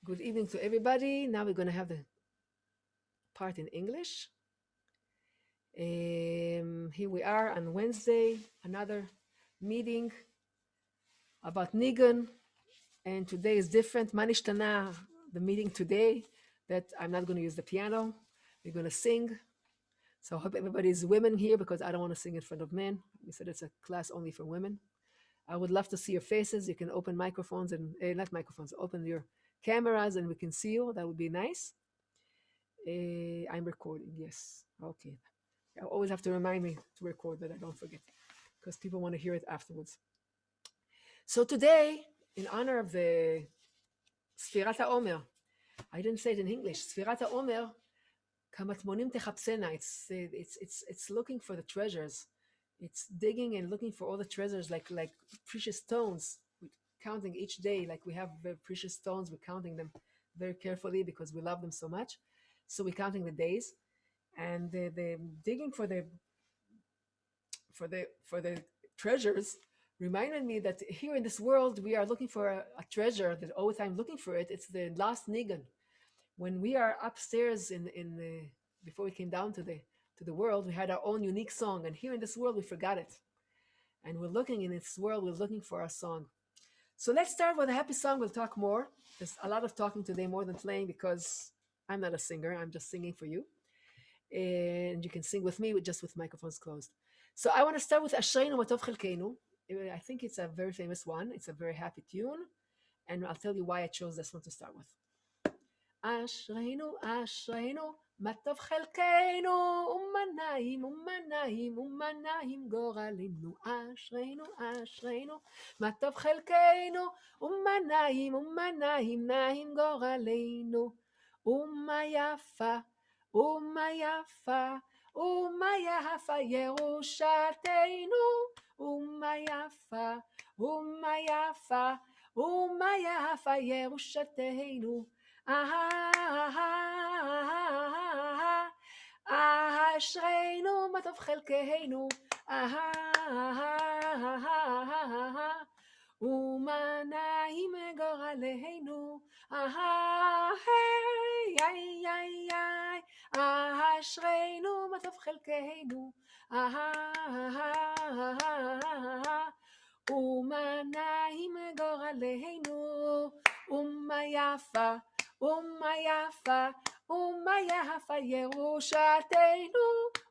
Good evening to everybody. Now we're going to have the part in English. Here we are on Wednesday, another meeting about Nigun, and today is different. Manishtana, the meeting today, that I'm not going to use the piano. We're going to sing. So I hope everybody's women here because I don't want to sing in front of men. We said it's a class only for women. I would love to see your faces. You can open microphones and not microphones, open your cameras and we can see you. That would be nice. I'm recording, yes. Okay. I always have to remind me to record that I don't forget because people want to hear it afterwards. So today, in honor of the Sefirat Haomer, I didn't say it in English. Sefirat Haomer, kamatmonim techapsena. It's looking for the treasures. It's digging and looking for all the treasures, like precious stones. We're counting each day, like we have very precious stones. We're counting them very carefully because we love them so much. So we're counting the days, and the digging for the treasures reminded me that here in this world we are looking for a treasure that all the time looking for it. It's the last nigun. When we are upstairs in the before we came down to the world, we had our own unique song, and here in this world we forgot it. And we're looking in this world, we're looking for our song. So let's start with a happy song. We'll talk more. There's a lot of talking today, more than playing, because I'm not a singer. I'm just singing for you. And you can sing with me just with microphones closed. So I want to start with Ashrei Matov Chelkeinu. I think it's a very famous one. It's a very happy tune. And I'll tell you why I chose this one to start with. אשרינו, אשרינו, מה טוב חלקנו, ומנעים, ומנעים, ומנעים גורלנו. אשרינו, אשרינו, מה טוב חלקנו, ומנעים, ומנעים, נעים גורלנו. ומה יפה, ומה יפה, ומה יפה ירושתנו. ומה יפה, ומה יפה, ומה יפה ירושתנו. אשרינו מה טוב חלקנו, ומה נעים גורלנו. אשרינו מה טוב חלקנו, ומה נעים גורלנו. ומה יפה, ומה יפה, ומה יפה ירושתנו.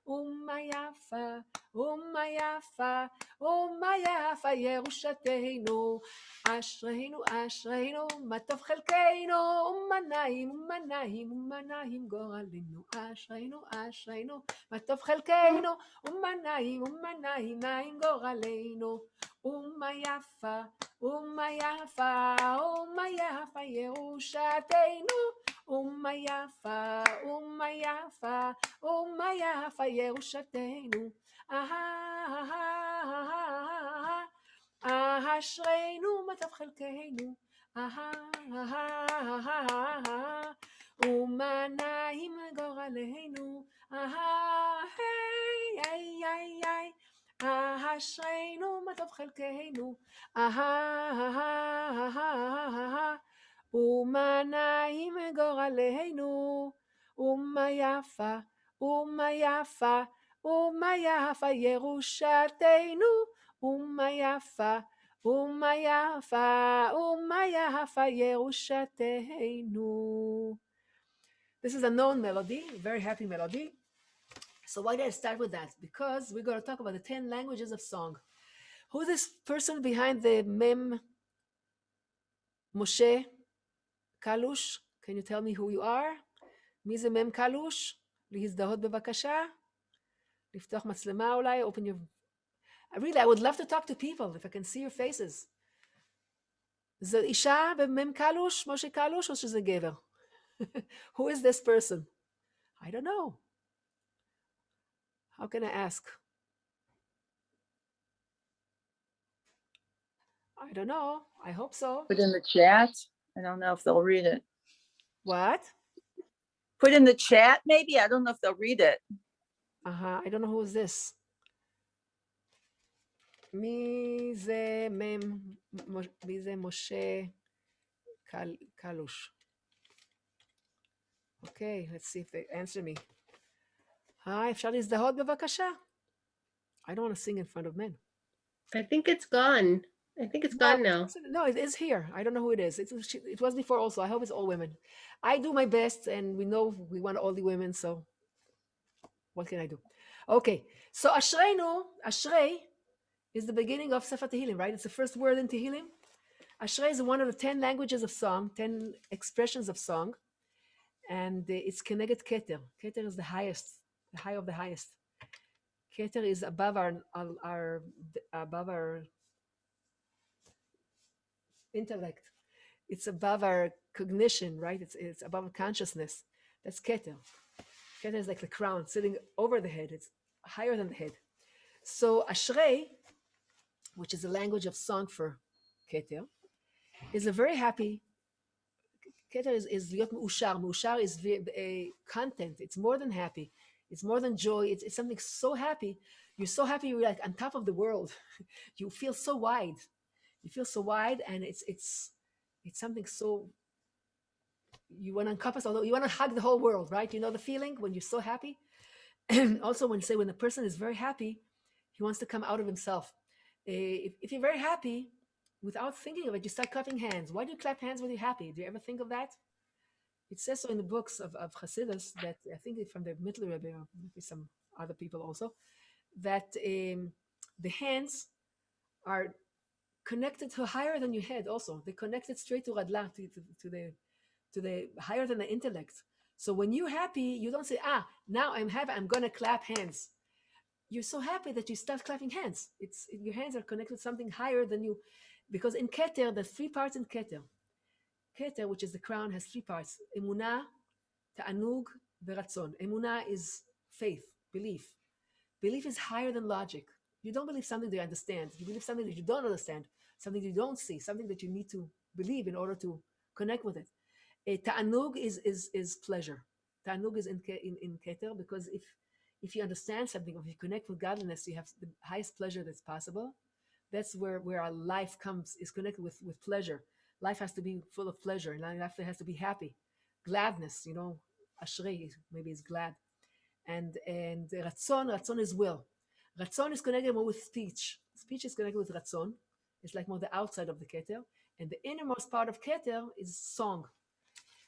ומה יפה, ומה יפה, ומה יפה ירושתנו. אשרינו, אשרינו, מה טוב חלקנו, ומה נעים, ומה נעים, ומה נעים גורלנו. אשרינו, אשרינו, מה טוב חלקנו, ומה נעים, ומה נעים, נעים גורלנו. ומה יפה, ומה יפה, ומה יפה ירושתנו. ומה יפה, ומה יפה, ומה יפה ירושתנו. אשרינו מה טוב חלקנו, ומה נעים גורלנו. אשרינו מה טוב חלקנו, ומה נעים גורלנו. ומה יפה, ומה יפה, ומה יפה ירושתנו. ומה יפה, ומה יפה, ומה יפה ירושתנו. This is a known melody, a very happy melody. So why did I start with that? Because we're going to talk about the 10 languages of song. Who's this person behind the Mem Moshe Kalush? Can you tell me who you are? מי זה מם קלוש? להזדהות בבקשה? לפתוח מצלמה אולי? Open your... Really, I would love to talk to people if I can see your faces. זו אישה במם קלוש? משה קלוש? או שזה גבר? Who is this person? I don't know. How can I ask? I don't know. I hope so. Put in the chat. I don't know if they'll read it. What? Put in the chat, maybe. I don't know if they'll read it. I don't know who is this. מי זה משה קלוש? Okay, let's see if they answer me. היי, אפשר להזדהות בבקשה? I don't want to sing in front of men. I think it's gone. I think it's No, gone now. no, it is here. I don't know who it is. It was before also. I hope it's all women. I do my best, and we know we want all the women, so what can I do? Okay, so Ashrei is the beginning of Sefirat Tehillim, right? It's the first word in Tehillim. Ashrei is one of the 10 languages of song, 10 expressions of song, and it's Keneged Keter. Keter is the highest, the high of the highest. Keter is above our intellect. It's above our cognition, right? It's above consciousness. That's Keter. Keter is like the crown sitting over the head. It's higher than the head. So Ashrei, which is a language of song for Keter, is a very happy. Keter is להיות מאושר. מאושר is content. It's more than happy. It's more than joy. It's something so happy. You're so happy. You're like on top of the world. You feel so wide. You feel so wide, and it's something so. You want to encompass, although you want to hug the whole world, right? You know the feeling when you're so happy. Also, when a person is very happy, he wants to come out of himself. If you're very happy, without thinking of it, you start clapping hands. Why do you clap hands when you're happy? Do you ever think of that? It says so in the books of Hasidus that I think it's from the Middle Rebbe or maybe some other people also, that the hands are connected to higher than your head. Also, they connected straight to Radla, to the higher than the intellect. So when you're happy, you don't say, now I'm happy, I'm gonna clap hands. You're so happy that you start clapping hands. It's your hands are connected to something higher than you, because in Keter, there's 3 parts in Keter. Keter, which is the crown, has 3 parts: Emunah, Ta'anug, Veratzon. Emunah is faith, belief. Belief is higher than logic. You don't believe something that you understand. You believe something that you don't understand, something you don't see, something that you need to believe in order to connect with it. Ta'anug is pleasure. Ta'anug is in Keter, because if you understand something, if you connect with godliness, you have the highest pleasure that's possible. That's where our life is connected with pleasure. Life has to be full of pleasure, and life has to be happy. Gladness, Ashrei maybe is glad. And Ratzon is will. Ratzon is connected more with speech. Speech is connected with Ratzon. It's like more the outside of the Keter. And the innermost part of Keter is song.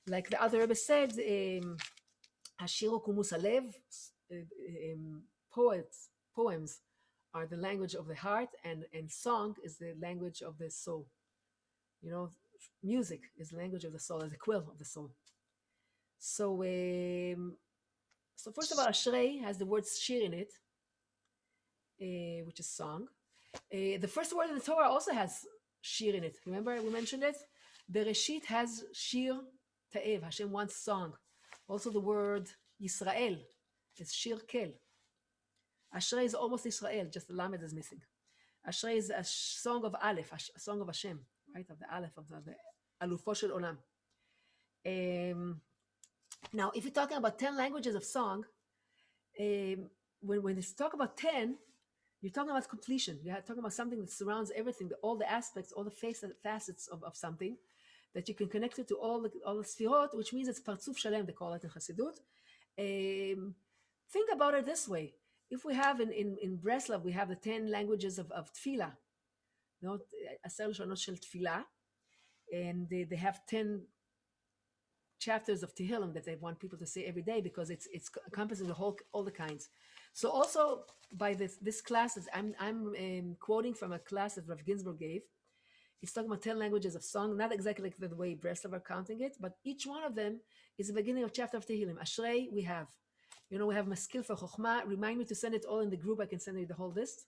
Like the other Rebbe said, Hashiru Kumus Alev, poems are the language of the heart, and song is the language of the soul. Music is the language of the soul, as the quill of the soul. So first of all, Ashrei has the word shir in it, which is song. The first word in the Torah also has shir in it. Remember we mentioned it? Bereshit has shir ta'ev. Hashem wants song. Also the word Yisrael is shir kel. Ashrei is almost Israel, just the lamed is missing. Ashrei is a song of Aleph, a song of Hashem, right? Of the Aleph, of the Alufo shel Olam. Now, if you're talking about 10 languages of song, when you talk about 10, you're talking about completion. You're talking about something that surrounds everything, all the aspects, all the facets of something, that you can connect it to all the Sefirot, which means it's Partzuf Shalem, they call it in Chassidut. Think about it this way. If we have in Breslov, we have the 10 languages of Tefillah, Aser Lashonot Shel Tefillah, and they have 10 chapters of Tehillim that they want people to say every day, because it's encompassing all the kinds. So also by this class, I'm quoting from a class that Rav Ginsburgh gave. He's talking about 10 languages of song, not exactly like the way Breslov are counting it, but each one of them is the beginning of chapter of Tehillim. Ashrei we have. We have Maskil for Chochma. Remind me to send it all in the group. I can send you the whole list.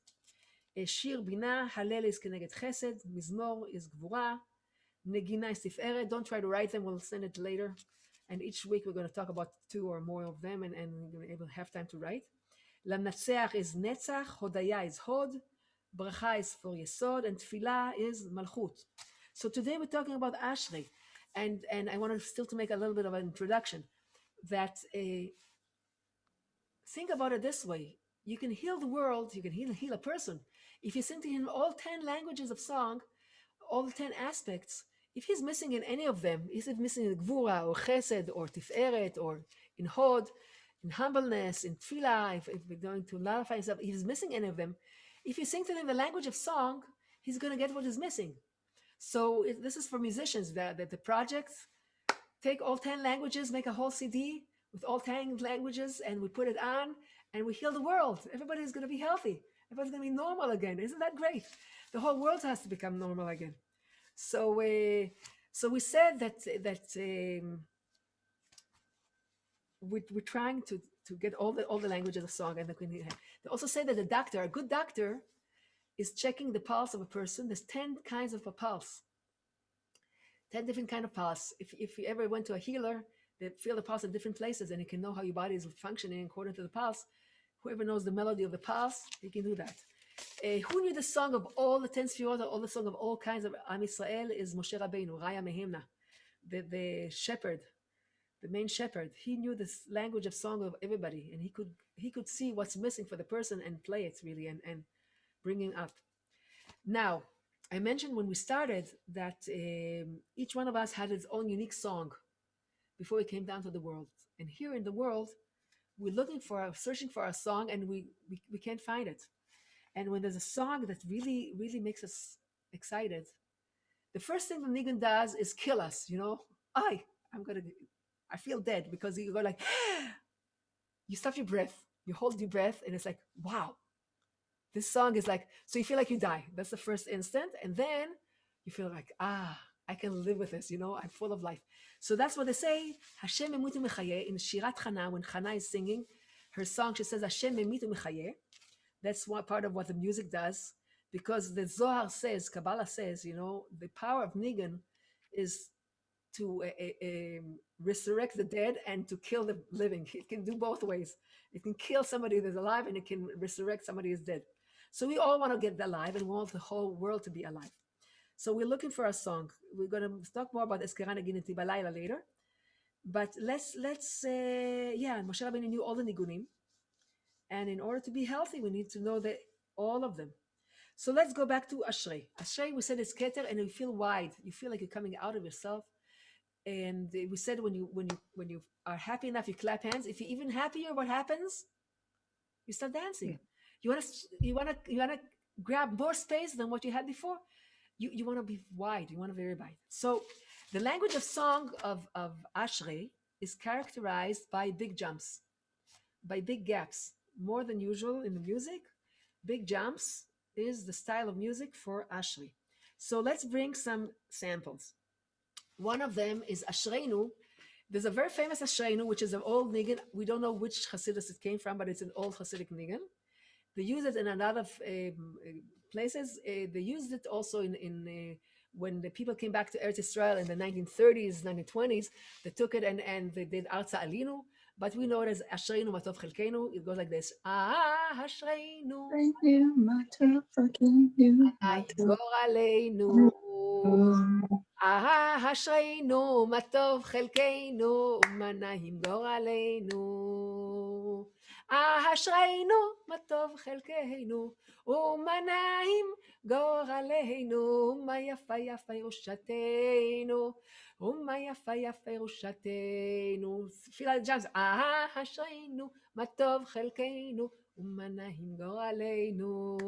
Shir Bina, Halel is Keneged Chesed, Mizmor is Gvura, Negina is Tiferet. Don't try to write them. We'll send it later. And each week we're going to talk about 2 or more of them, and we're going to have time to write. Lamnatseach is Netzach, Hodaya is Hod, Bracha is for Yesod, and Tfilah is Malchut. So today we're talking about Ashrei, and I want to make a little bit of an introduction. That think about it this way: you can heal the world, you can heal a person if you sing to him all 10 languages of song, all the 10 aspects. if he's missing in any of them, is it missing in Gvura or Chesed or Tiferet or in Hod, in humbleness, in Tefillah, if we're going to nullify himself, if he's missing any of them, if you sing to him the language of song, he's going to get what is missing. So this is for musicians, that the projects take all 10 languages, make a whole CD with all 10 languages, and we put it on, and we heal the world. Everybody's going to be healthy. Everybody's going to be normal again. Isn't that great? The whole world has to become normal again. So we said that we're trying to get all the languages of song, and they also say that a good doctor, is checking the pulse of a person. There's 10 kinds of a pulse, 10 different kind of pulse. If you ever went to a healer, they feel the pulse in different places, and you can know how your body is functioning according to the pulse. Whoever knows the melody of the pulse, he can do that. Who knew the song of all the 10 Sefirot, all the song of all kinds of Am Yisrael is Moshe Rabbeinu, Raya Mehemna, the shepherd, the main shepherd. He knew this language of song of everybody, and he could see what's missing for the person and play it really and bringing up. Now, I mentioned when we started that each one of us had his own unique song before we came down to the world. And here in the world, we're searching for our song, and we can't find it. And when there's a song that really, really makes us excited, the first thing the nigun does is kill us, I feel dead, because you go like, you stop your breath, you hold your breath, and it's like, wow, this song is like, so you feel like you die. That's the first instant. And then you feel like, I can live with this, I'm full of life. So that's what they say, Hashem memutu mechaye, in Shirat Chana, when Chana is singing her song, she says, Hashem memutu mechaye. That's one part of what the music does, because the Zohar says, Kabbalah says, the power of nigun is to resurrect the dead and to kill the living. It can do both ways. It can kill somebody that's alive, and it can resurrect somebody who's dead. So we all want to get alive, and we want the whole world to be alive. So we're looking for a song. We're going to talk more about Eskera Nagineti Balayla later. But let's Moshe Rabbeinu knew all the nigunim. And in order to be healthy, we need to know all of them. So let's go back to Ashrei. Ashrei, we said it's Keter, and you feel wide. You feel like you're coming out of yourself. And we said when you are happy enough, you clap hands. If you're even happier, what happens? You start dancing. You want to grab more space than what you had before. You want to be wide. You want to be very wide. So the language of song of Ashrei is characterized by big jumps, by big gaps, more than usual in the music. Big jumps is the style of music for Ashrei. So let's bring some samples. One of them is Ashreinu. There's a very famous Ashreinu, which is an old nigun. We don't know which Hasidus it came from, but it's an old Hasidic nigun. They use it in a lot of places. They used it also in when the people came back to Eretz Israel in the 1930s, 1920s. They took it and they did Arza Alinu, but we know it as Ashreinu Matov Chelkeinu. It goes like this: Ashreinu Matov Aleinu. Ashreinu Matov Chelkeinu Umanahim Goraleinu. Ashreinu Matov Chelkeinu Umanahim Goraleinu. Ma yafa yafa yerushateinu, Uma yafa yafa yerushateinu. Feel like jumps. Ashreinu Matov Chelkeinu Umanahim Goraleinu.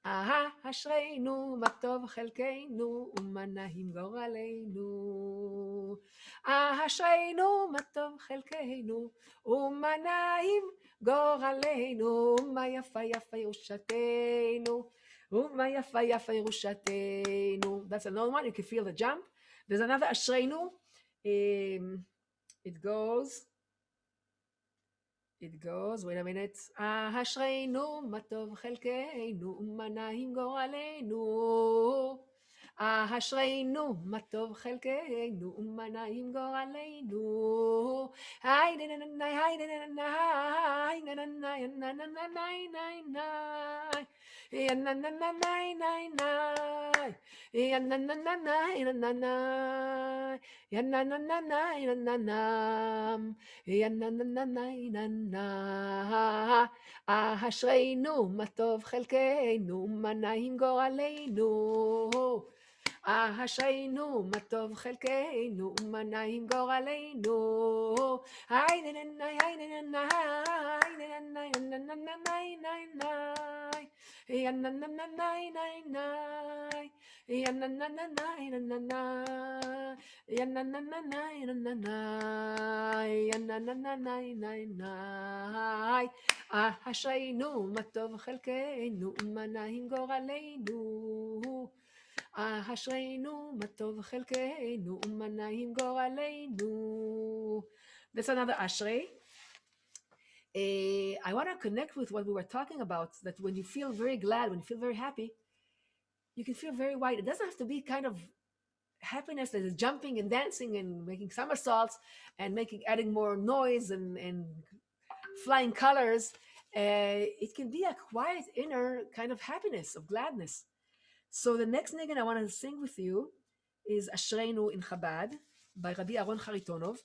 Ashreinu Matov Chelkeinu Umanahim Goraleinu. Ashreinu Matov Chelkeinu Umanahim Goraleinu. Ma yafa yafa yerushateinu, Uma yafa yafa yerushateinu. That's another one. You can feel the jump. There's another Ashreinu. It goes, wait a minute. Ashreinu Matov Chelkeinu Umanahim Goraleinu. Ashreinu Matov Chelkeinu Umanahim Goraleinu. Hay na na na, hay na na na, hay na na na, na na na na, ya na na na na, ya na na na na, ya na na, ya na na na na, ya na na, ya na na na na, ya na. Ashreinu Matov Chelkeinu Umanahim Goraleinu. אשרינו, מה טוב חלקנו, ומה נעים גורלנו. היי נה נה נה, היי נה נה נה, היי נה נה נה נה נה נה נה נה. יא נה נה נה נה נה נה. יא נה נה נה נה נה נה נה. יא נה נה נה נה נה נה נה. יא נה נה נה נה נה נה. אשרינו, מה טוב חלקנו, ומה נעים גורלנו. אשרינו, מה טוב חלקנו, ומה נעים גורלנו. That's another Ashrei. I want to connect with what we were talking about, that when you feel very glad, when you feel very happy, you can feel very white. It doesn't have to be kind of happiness that is jumping and dancing and making somersaults and adding more noise and flying colors. It can be a quiet inner kind of happiness, of gladness. So the next nigun I want to sing with you is Ashreinu in Chabad by Rabbi Aaron Charitonov.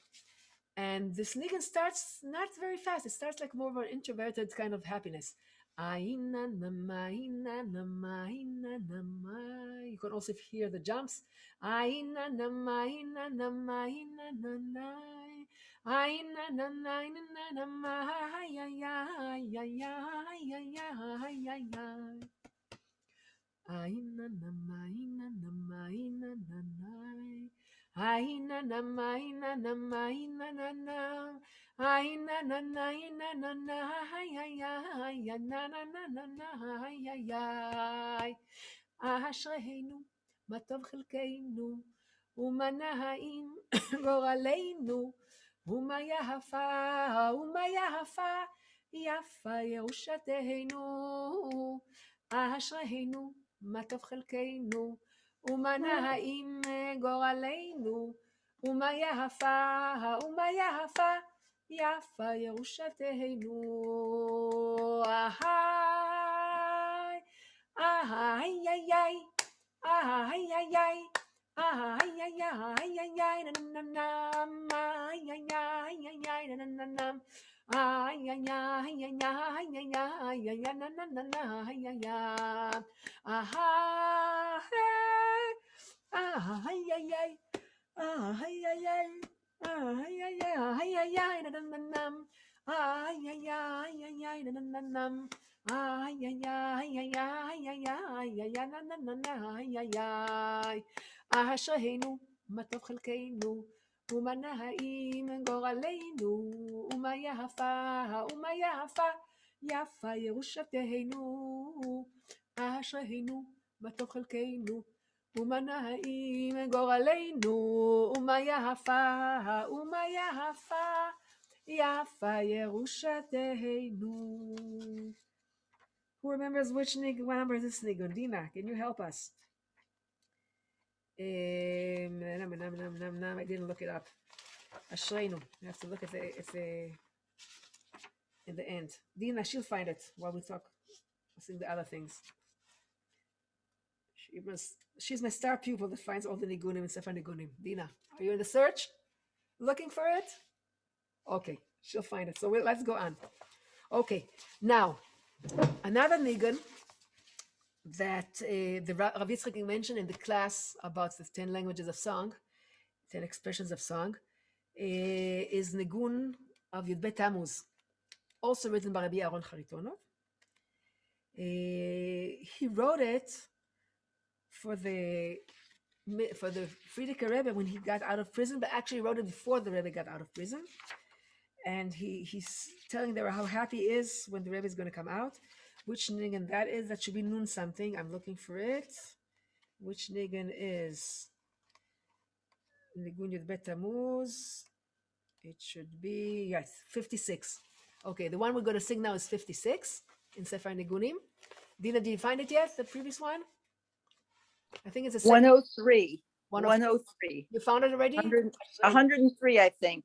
And this nigun starts not very fast. It starts like more of an introverted kind of happiness. You can also hear the jumps. אשרינו, מה טוב חלקנו, ומה נעים גורלנו, ומה יפה, יפה ירושתנו. אשרינו, מה טוב חלקנו, ומה נעים גורלנו, ומה יפה, יפה ירושתנו. אשרינו, מה טוב חלקנו, ומה נעים גורלנו, ומה יפה, יפה ירושתנו. אשרינו, מה טוב חלקנו, ומה נעים גורלנו, ומה יפה, יפה ירושתנו. Who remembers which nigun? What number is this nigun? Dina, can you help us? I didn't look it up. Ashreinu. You have to look at the in the end. Dina, she'll find it while we talk. I'll sing the other things. She's my star pupil that finds all the nigunim and Sefer Nigunim. Dina, are you in the search? Looking for it? Okay, she'll find it. So let's go on. Okay, now another nigun that the Rav Yitzchak mentioned in the class about the 10 languages of song, 10 expressions of song, is nigun of Yud Bet Tammuz, also written by Rabbi Aaron Charitonov. He wrote it for the Frierdiker Rebbe when he got out of prison, but actually wrote it before the Rebbe got out of prison. And he's telling them how happy he is when the Rebbe is going to come out. Which nigun that is? That should be nun something. I'm looking for it. Which nigun is nigun Yud Bet Tammuz? It should be, yes, 56. Okay, the one we're going to sing now is 56 in Sefer Nigunim. Dina, did you find it yet? The previous one? I think it's a 103. 103. You found it already? 103, I think.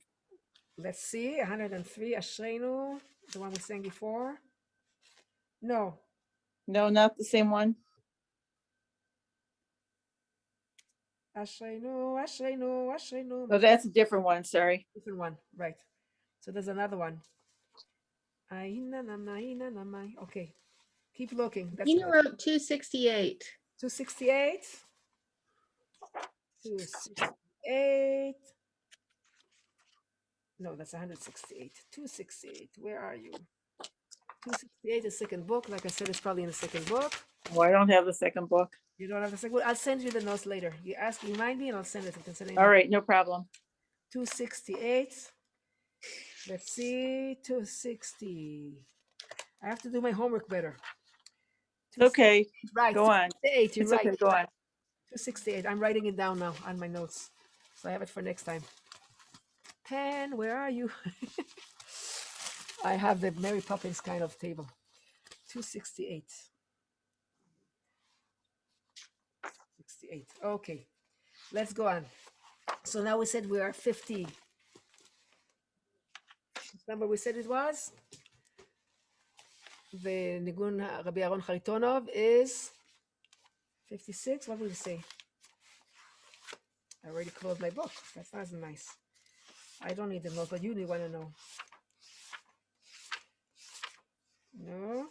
Let's see. 103. Ashreinu, the one we sang before. No. No, not the same one. Ashreinu. Oh, that's a different one. Sorry. Different one, right. So there's another one. Okay. Keep looking. That's Nina good. wrote 268. 268. 268. No, that's 168. 268. Where are you? 268 is second book. Like I said, it's probably in the second book. Oh, I don't have the second book. You don't have the second book. I'll send you the notes later. You ask, remind me, and I'll send it. All right, no problem. 268. Let's see. 260. I have to do my homework better. Okay, Right. go on. 268. You're It's right. okay, go on. 268. I'm writing it down now on my notes. So I have it for next time. Pen, where are you? I have the Mary Poppins kind of table. 268. 68. Okay. Let's go on. So now we said we are 50. Remember we said it was? The Nigun Rabbi Aaron Charitonov is 56. What would you say? I already closed my book. That's not nice. I don't need the note, but you want to know. No.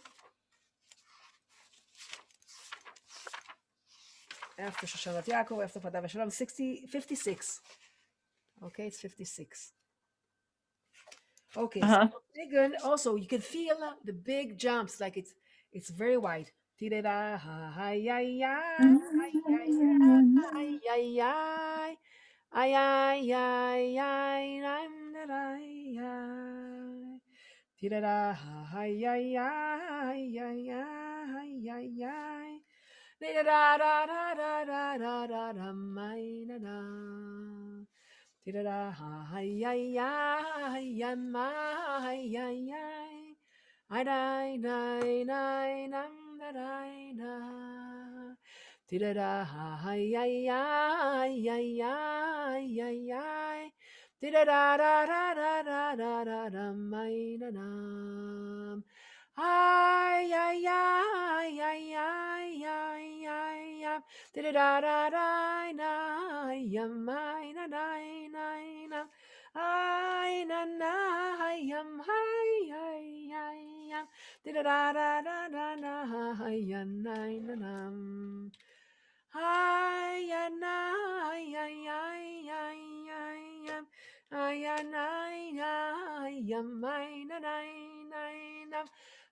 After Shoshanat Yaakov, after Padav Shalom, 56. Okay, it's 56. Okay, so Nigun, also you can feel the big jumps, like it's very wide. Tidera, ay, ay, ay, ay, ay, ay, ay. Ay, ay, ay, ay, ay, ay. Tirara, ay, ay, ay, ay, ay, ay, ay. Da da da da da da da da da my da da. Tirara, ay, ay, ay, ay, my, ay, ay. Ay, day, day, day, dum, da, day, da. Tidada, ay, ay, ay, ay, ay, ay, ay. Tidada, da, da, da, da, da, da, dum, ay, da, dum. Ay, ay, ay, ay, ay, ay, ay, ay. Tidada, da, da, da, ay, ay, da, da, da, da. Ay, na, na, ay, ay, ay, ay, ay. Da, da, da, da, da, da, ay, ay, na, na. Ay, ay, ay, ay, ay, ay, ay, ay. Ay, ay, ay, ay, ay, na, na, na, na.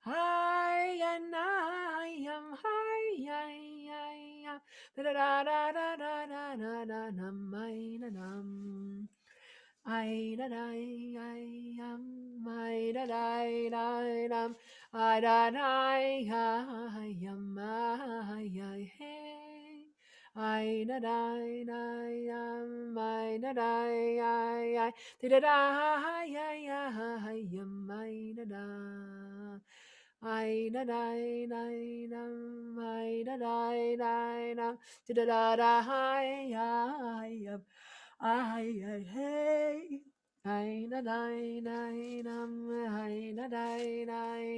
Ay, ay, ay, ay, ay, ay, ay. Da, da, da, da, da, da, da, da, nam, ay, na, nam. Ay, da, da, ay, ay, da, da, da, dam. Ay, da, da, ay, ay, hey. Ay, da, da, ay, da, da, ay, da, da, ay, ay, ay, da, da. Ay, da, da, dam, ay, da, da, dam, da, da, da, ay, ay, hey. Ay, da, da, dam, ay, da, da,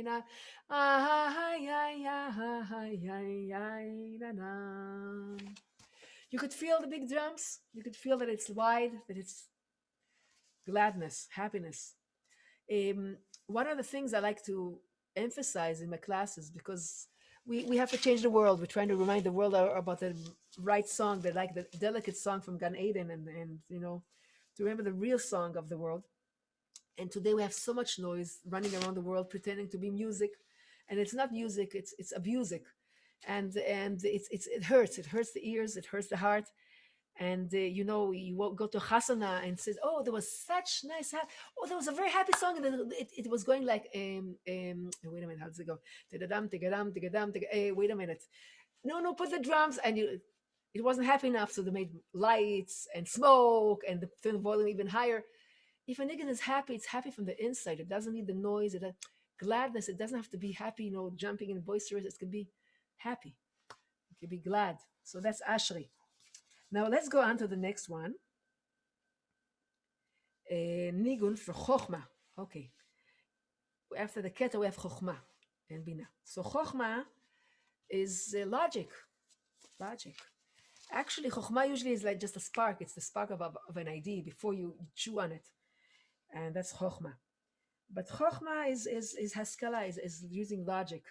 da. Ay, ay, ay, ay, da, da. You could feel the big drums. You could feel that it's wide, that it's gladness, happiness. One of the things I like to emphasize in my classes, because we have to change the world. We're trying to remind the world about the right song, the delicate song from Gan Eden, and to remember the real song of the world. And today we have so much noise running around the world pretending to be music, and it's not music, it's abusic, and it hurts. It hurts the ears, it hurts the heart. And you go to Hasana and says, oh, there was such nice oh, there was a very happy song, and then it was going like wait a minute, how does it go? Tigadam, tigadam, tigadam, wait a minute, no, put the drums, and it wasn't happy enough, so they made lights and smoke and turn the volume even higher. If a nigga is happy, it's happy from the inside. It doesn't need the noise. Gladness. It doesn't have to be happy, jumping and boisterous. It can be happy. It can be glad. So that's Ashrei. Now let's go on to the next one. Nigun for Chochma. Okay. After the Keter, we have Chochma and Bina. So Chochma is logic. Logic. Actually, Chochma usually is like just a spark. It's the spark of an idea before you chew on it. And that's Chochma. But Chochma is Haskalah, is using logic.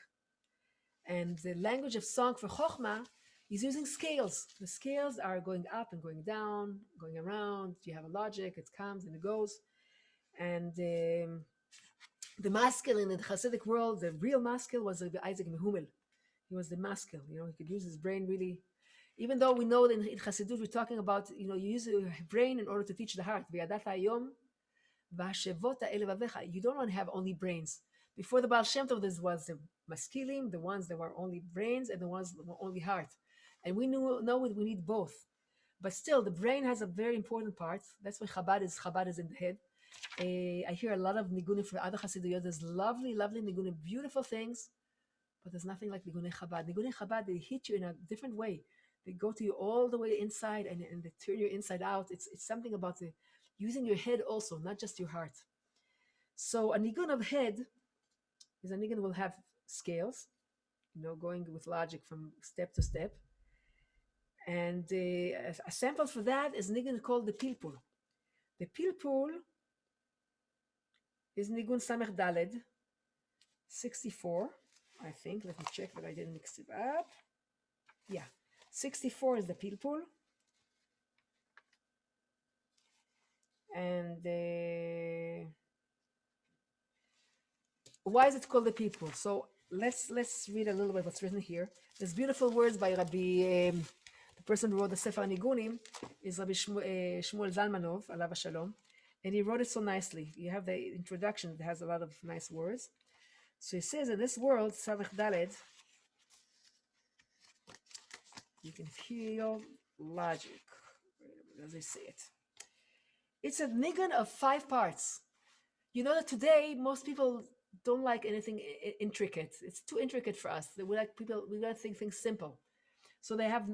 And the language of song for Chochma He's using scales. The scales are going up and going down, going around. You have a logic, it comes and it goes. And the Maskil in the Hasidic world, the real Maskil was Isaac Mehumel. He was the Maskil. He could use his brain really. Even though we know that in Hasidut we're talking about, you use your brain in order to teach the heart. You don't want to have only brains. Before the Baal Shem Tov, there was the Maskilim, the ones that were only brains, and the ones that were only heart. And we know we need both. But still, the brain has a very important part. That's why Chabad is in the head. I hear a lot of nigunim for other Hasidiyot. There's lovely, lovely nigunim, beautiful things, but there's nothing like nigunim Chabad. Nigunim Chabad, they hit you in a different way. They go to you all the way inside and they turn you inside out. It's something about using your head also, not just your heart. So a nigun of head is a nigun will have scales, going with logic from step to step. And a sample for that is nigun called the pilpul. The pilpul is nigun samech daled, 64, I think. Let me check that I didn't mix it up. Yeah, 64 is the pilpul. And why is it called the pilpul? So let's read a little bit what's written here. There's beautiful words by Rabbi. The person who wrote the Sefer Nigunim is Rabbi Shmuel Zalmanov, Alav Shalom, and he wrote it so nicely. You have the introduction that has a lot of nice words. So he says, in this world, Samech Daled, you can feel logic, as I say it. It's a nigun of 5 parts. You know that today most people don't like anything intricate. It's too intricate for us. We gotta think things simple. So they have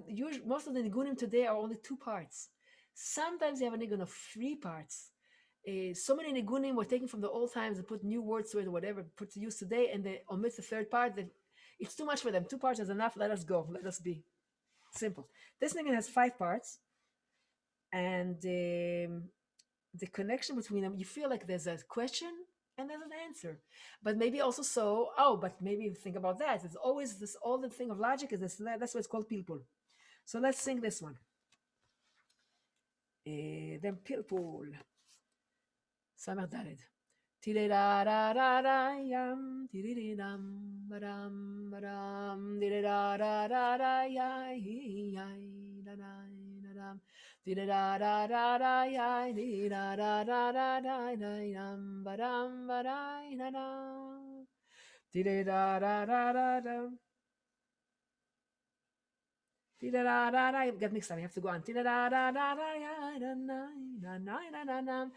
most of the nigunim today are only 2 parts. Sometimes they have a nigun of 3 parts. So many nigunim were taken from the old times and put new words to it or whatever, put to use today, and they omit the 3rd part. It's too much for them. 2 parts is enough. Let us go. Let us be simple. This nigun has 5 parts, and the connection between them, you feel like there's a question and there's an answer. But maybe also but maybe think about that. There's always this, all the thing of logic is this, that's why it's called pilpul. So let's sing this one. Then pilpul. Samer Daled. Tididadadadayam, tidididam, badam, badam, tididadadadayay, dadam. Tididadadadayay, tididadadadayam, badam, baday, dadam. Tididadadadam. Tididadadayam. Get mixed up. You have to go on. Tididadadadayay, dadam.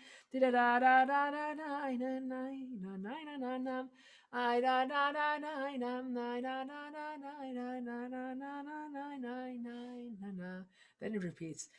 Then it repeats.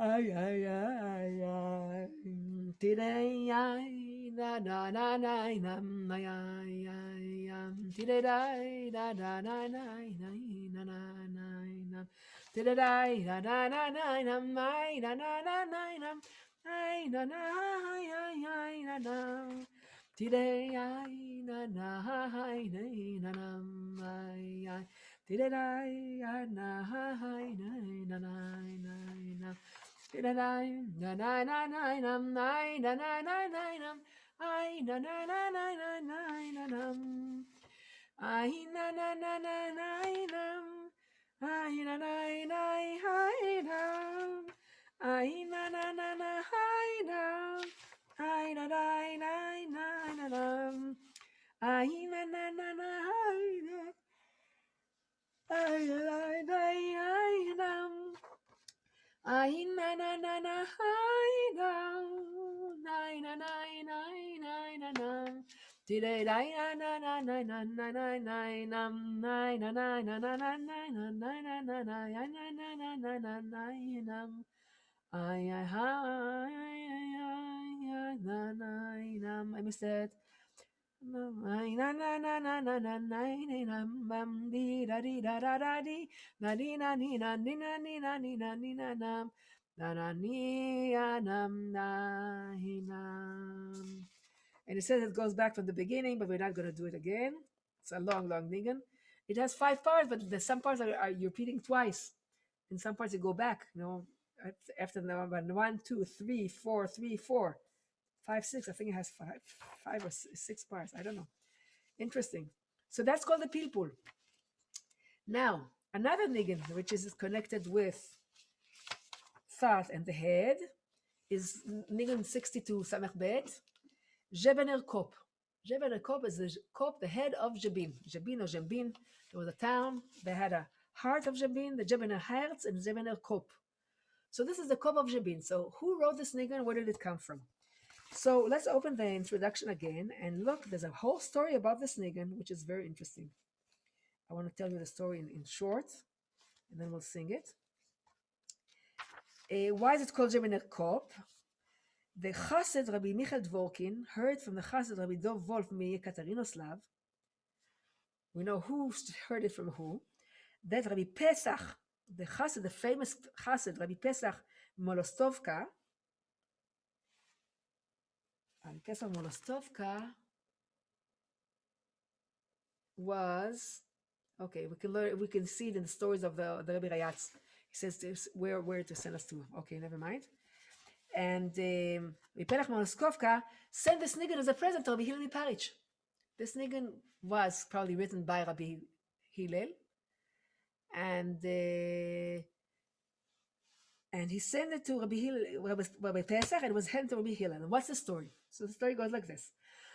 Ay, ay, ay, ay. Today, ay, na, na, na, na, nam, ay, ay, ay, today, da, da, na, na, na, na, na, na, nam. Today, da, da, na, na, nam, ay, na, na, na, na, nam. Ay, na, na, ay, ay, ay, na, nam. Today, ay, na, na, ay, na, na, nam, ay, ay. Ay na na na na na nam. Ay na na na ay nam. Ay na na na na ay nam. Ay na na na na na nam. Ay na na na na ay nam. Ay na na ay nam. Ay na na na na ay nam. Ay na na na na nam. Today, na na na na na na na na nam na na na na na na na na na na na na na na na na na nam ay ay ay ay ay na na nam. I missed it. Ay na na na na na na na nam bam di da di da da da di na di na ni na ni na ni na ni na ni na nam na na ni nam na hi nam. And it says it goes back from the beginning, but we're not going to do it again. It's a long, long nigun. It has 5 parts, but the, some parts are you're repeating twice. In some parts you go back, after the number 1, 2, 3, 4, 3, 4, 5, 6. I think it has five or 6 parts. I don't know. Interesting. So that's called the pilpul. Now, another nigun, which is connected with thought and the head, is nigun 62, Samach Bet. Jebener Kop. Jebener Kop is the Kop, the head of Jabin. Jabin or Jabin. There was a town. They had a heart of Jabin, the Jebener Herz, and Jebener Kop. So this is the Kop of Jabin. So who wrote this nigun? Where did it come from? So let's open the introduction again and look. There's a whole story about this nigun, which is very interesting. I want to tell you the story in short, and then we'll sing it. Why is it called Jebener Kop? The Chassid Rabbi Michael Dvorkin heard from the Chassid Rabbi Dov Wolf Yekaterinoslav. We know who heard it from who. That Rabbi Pesach, the Chassid, the famous Chassid Rabbi Pesach Molostovka. Rabbi Pesach Molostovka was okay. We can see it in the stories of the Rabbi Rayatz. He says where to send us to. Okay, never mind. And Pelech Moloskovka sent this nigun as a present to Rabbi Hillel Parich. This nigun was probably written by Rabbi Hillel, and he sent it to Rabbi Hillel, Rabbi Pesach, and it was handed to Rabbi Hillel. And what's the story? So the story goes like this: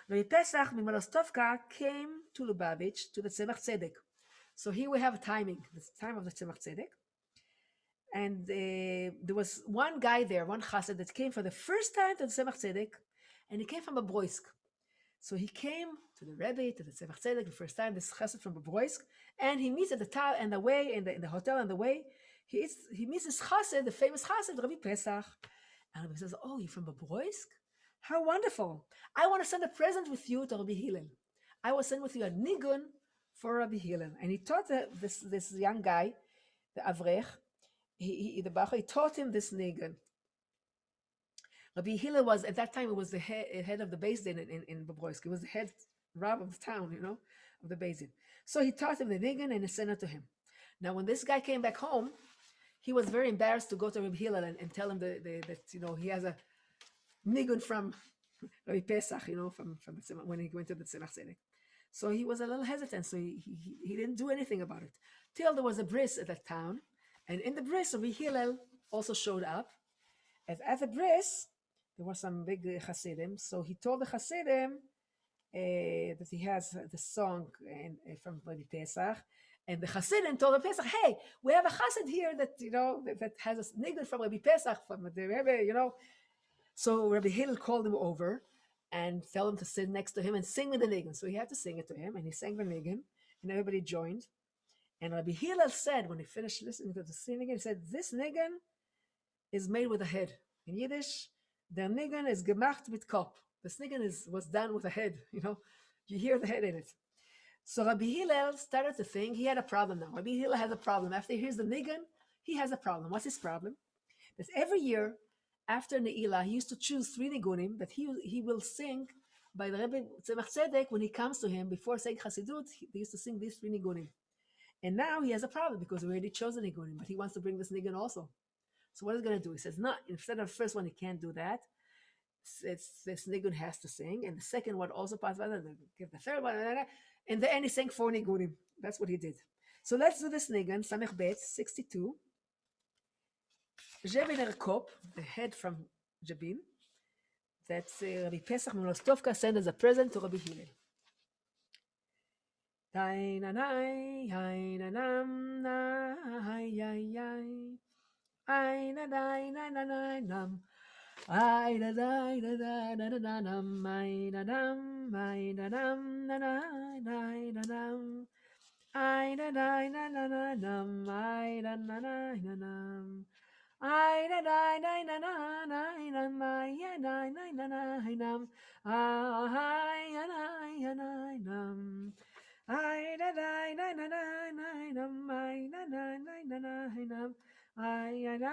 Rabbi Pesach Molostovka came to Lubavitch to the Tzemach Tzedek. So here we have a timing, the time of the Tzemach Tzedek. And there was one guy there, one chassid that came for the first time to the Tzemach Tzedek, and he came from Bobroisk. So he came to the Rabbi, to the Tzemach Tzedek, the first time, this chassid from Bobroisk, and he meets at the town and the way, in the hotel on the way, he meets this chassid, the famous chassid, Rabbi Pesach. And Rabbi says, "Oh, you're from Bobroisk? How wonderful. I want to send a present with you to Rabbi Hillel. I will send with you a nigun for Rabbi Hillel." And he taught this young guy, the Avrech, he taught him this nigun. Rabbi Hillel was, at that time, it was the head of the Beis Din in Bobroisk. He was the head Rav of the town, of the Beis Din. So he taught him the nigun and he sent it to him. Now, when this guy came back home, he was very embarrassed to go to Rabbi Hillel and tell him that he has a nigun from Rabbi Pesach, from when he went to the Tzemach Tzedek. So he was a little hesitant, so he didn't do anything about it. Till there was a bris at that town, and in the bris, Rabbi Hillel also showed up. And at the bris, there were some big Hasidim. So he told the Hasidim that he has the song from Rabbi Pesach. And the Hasidim told Rabbi Pesach, "Hey, we have a Hasid here that that has a nigun from Rabbi Pesach, from the Rabbi, So Rabbi Hillel called him over and tell him to sit next to him and sing with the nigun. So he had to sing it to him, and he sang the nigun, and everybody joined. And Rabbi Hillel said, when he finished listening to the singing, he said, "This nigun is made with a head." In Yiddish, the nigun is gemacht mit Kopf. This nigun was done with a head, You hear the head in it. So Rabbi Hillel started to think he had a problem now. Rabbi Hillel has a problem. After he hears the nigun, he has a problem. What's his problem? That every year, after Ne'ilah, he used to choose 3 nigunim that he will sing by the Rebbe Tzemach Tzedek when he comes to him before saying Chassidut. He used to sing these 3 nigunim. And now he has a problem because we already chose a nigunim, but he wants to bring this nigun also. So what is he going to do? He says, no, instead of the first one, he can't do that. This nigun has to sing, and the second one also passes by, give the third one, and then he sang 4 nigunim. That's what he did. So let's do this nigun, Samech Bet 62. Jebin Erkop, the head from Jabin, that's Rabbi Pesach Molostovka sent as a present to Rabbi Hillel. Ay na nay, ay na nam, ay ay ay, ay na nay na na na nam, ay na nay na na na na nam, ay na nam, ay na nam na na nay na nam, ay na nay na na na nam, ay na na nay na nam. I na na na na na na na my ya na na na na nam I na na na nam I na na na na na nam I na na na na nam I na na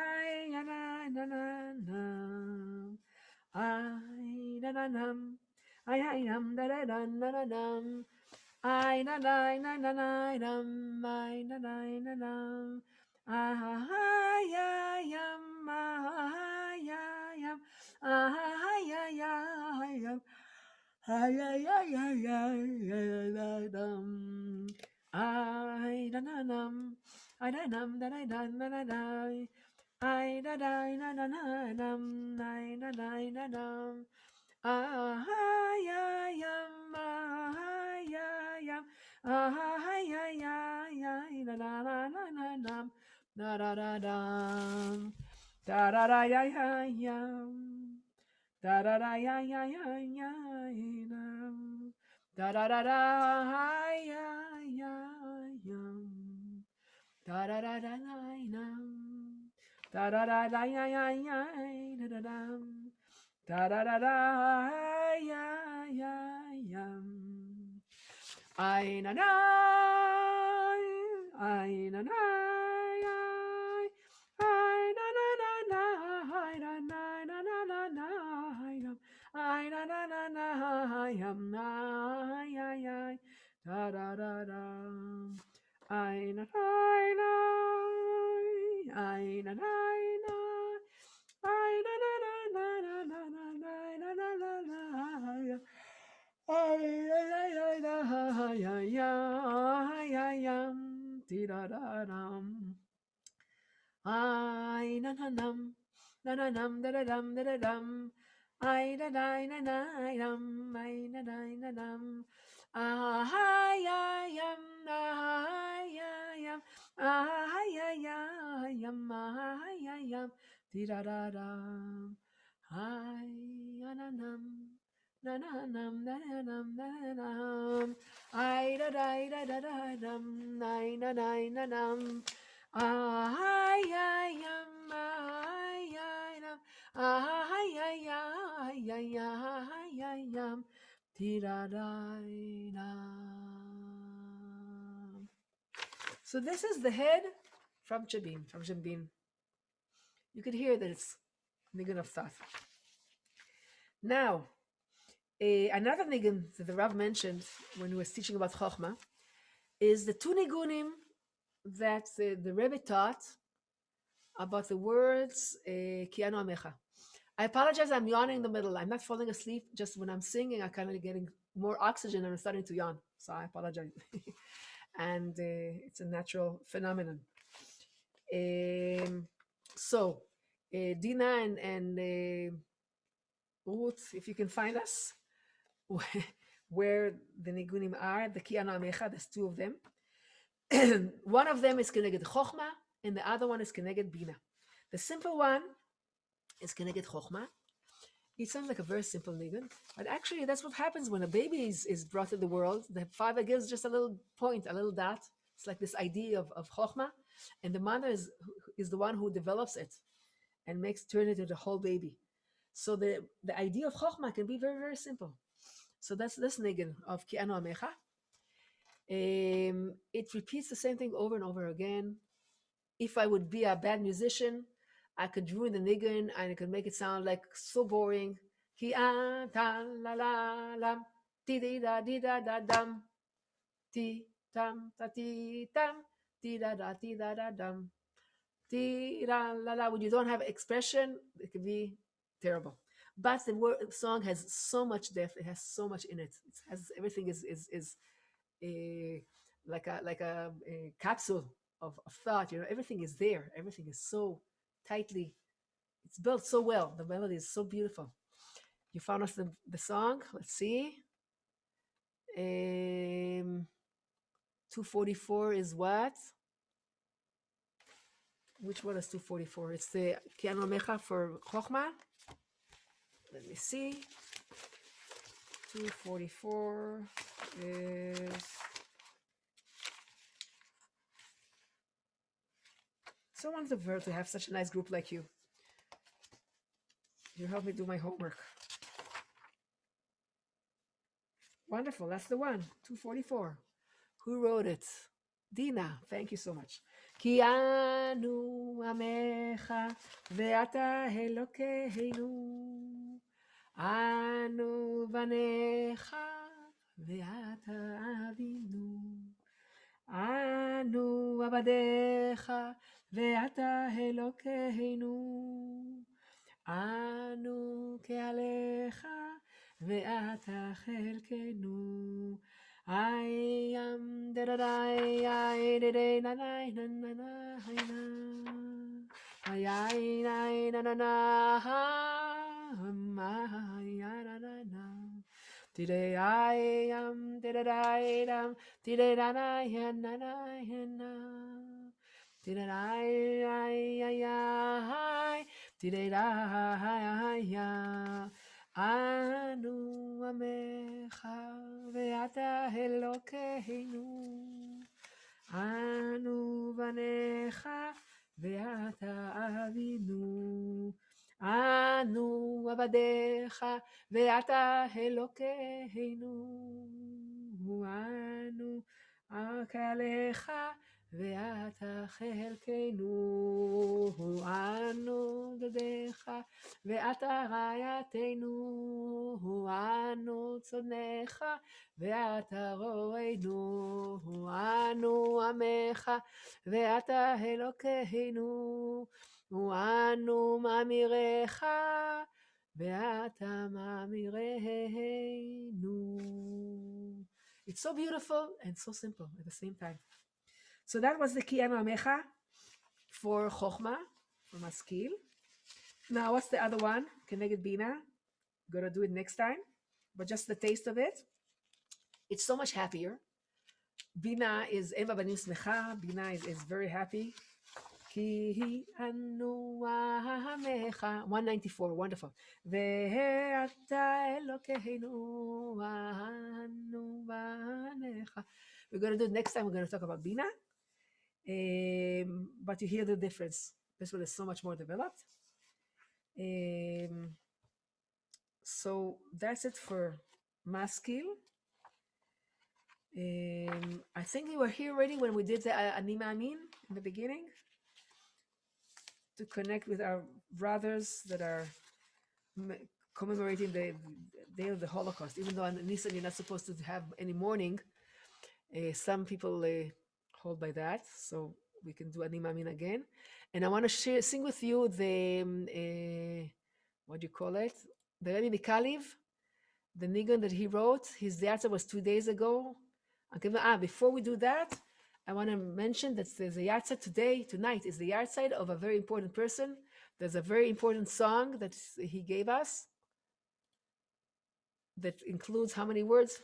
na nam I na na nam I nam da da da na nam I na na na na nam I na na nam Ahayam, ahayam, ahayam, ahayam, I dananam, I danam, danam, danam, I danam, I danam, ahayam, ahayam, ahayam, danam. Da da da dam, da da da ya ya yam, da da da ya ya ya ya yam, da da da da ya ya yam, da da da da yam, da da da da ya ya ya da da dam, da da da da ya ya yam, ay na na, ay na na. I na na na na yam na ay da da da da I na na I na na I na na na na na na na na na na yam ti da da dum I na na num da da dum da da dum da da dum I da da na na dum I da da na dum I yam I yam I yam ti da da dum I na num na na num da da dum da da dum I da da dum I na na num I am I am So this is the head from Jabin. You could hear that it's nigun of thought. Now, another nigun that the Rav mentioned when he was teaching about Chochma is the 2 nigunim that the Rebbe taught about the words Ki Anu Amecha. I apologize, I'm yawning in the middle. I'm not falling asleep. Just when I'm singing, I'm kind of getting more oxygen and I'm starting to yawn. So I apologize. And it's a natural phenomenon. So, Dina and Ruth, if you can find us, where the nigunim are, the Ki Anu Amecha, there's 2 of them. One of them is Keneged Chochma, and the other one is Keneged Bina. The simple one is Keneged Chochma. It sounds like a very simple nigun, but actually that's what happens when a baby is brought to the world. The father gives just a little point, a little dot. It's like this idea of Chochma, and the mother is the one who develops it and turn it into the whole baby. So the idea of Chochma can be very, very simple. So that's this nigun of Ki Anu Amecha. It repeats the same thing over and over again. If I would be a bad musician, I could ruin the nigun and I could make it sound like so boring. Ki ta la la lam ti di da da dam ti tam ta ti tam Ti da da ti da da dum. Ti da la la. When you don't have expression, it can be terrible. But the song has so much depth. It has so much in it. It has everything is a like a capsule of thought. Everything is there. Everything is so tightly. It's built so well. The melody is so beautiful. You found us the song. Let's see. 244 is what? Which one is 244? It's the Kiano Mecha for Chochma. Let me see. 244 is. So wonderful to have such a nice group like you. You help me do my homework. Wonderful. That's the one. 244. Who wrote it? Dina. Thank you so much. כי אנו עמך ואתה אלוקינו, אנו בניך ואתה אבינו, אנו עבדיך ואתה אלוקינו, אנו קהלך ואתה חלקנו. I am da da da I da da na na na na na I na na na na na na. Today I am da da da am today na na na na na. Today I today da אנו עמך ואתה אלוקינו, אנו בניך ואתה אבינו, אנו עבדיך ואתה אלוקינו, אנו קהלך ואתה חלקנו, אנו דודיך ואתה רעייתנו, אנו צונך ואתה רוענו, אנו עמך ואתה אלוקינו, אנו מאמירך ואתה מאמירנו. It's so beautiful and so simple at the same time. So that was the Kiyanu Amecha for Chochma, for Maskil. Now, what's the other one? Keneged Bina. Gonna do it next time. But just the taste of it. It's so much happier. Bina is Eva Banim Smecha. Bina is very happy. Ki anu amecha. 194. Wonderful. Ve'ata Elokeinu anu banecha. We're going to do it next time. We're going to talk about Bina. But you hear the difference. This one is so much more developed. So that's it for Maskil. I think you were here already when we did the Anima Amin in the beginning to connect with our brothers that are commemorating the day of the Holocaust. Even though on Nisan you're not supposed to have any mourning, some people hold by that, so we can do Anima Amin again. And I want to sing with you the what do you call it? The Rabbi Mikaliv, the nigun that he wrote. His Yahrzeit was 2 days ago. Before we do that, I want to mention that there's a Yahrzeit tonight is the Yahrzeit of a very important person. There's a very important song that he gave us that includes how many words?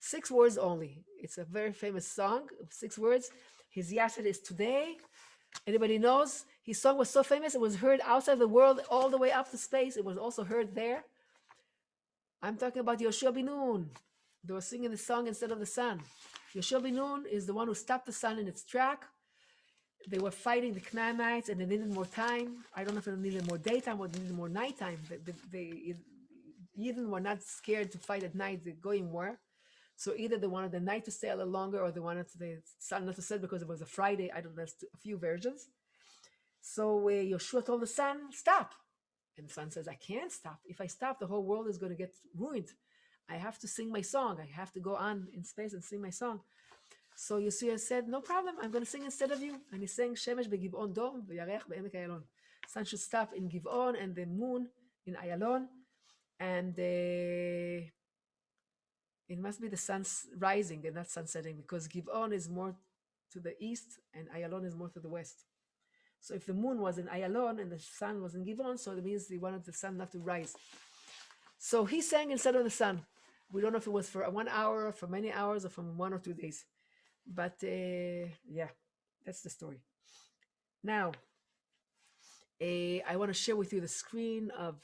6 words only. It's a very famous song, 6 words. His Yahrzeit is today. Anybody knows? His song was so famous, it was heard outside the world all the way up to space. It was also heard there. I'm talking about Yoshua bin Nun. They were singing the song instead of the sun. Yoshua bin Nun is the one who stopped the sun in its track. They were fighting the Canaanites and they needed more time. I don't know if they needed more daytime or they needed more nighttime. They even were not scared to fight at night, the Goyim were. So either they wanted the night to stay a little longer or they wanted the sun not to set because it was a Friday. I don't know, there's a few versions. So Yoshua told the sun, stop. And the sun says, I can't stop. If I stop, the whole world is going to get ruined. I have to sing my song. I have to go on in space and sing my song. So Yosef said, no problem, I'm going to sing instead of you. And he sang Shemesh beGiv'on Dom v'Yarech be'emek Ayalon. Sun should stop in Giv'on and the moon in Ayalon. And it must be the sun's rising and not sun setting, because Giv'on is more to the east and Ayalon is more to the west. So if the moon was in Ayalon and the sun was in Giv'on, so it means he wanted the sun not to rise. So he sang instead of the sun. We don't know if it was for 1 hour, or for many hours, or from 1 or 2 days. But yeah, that's the story. Now, I want to share with you the screen of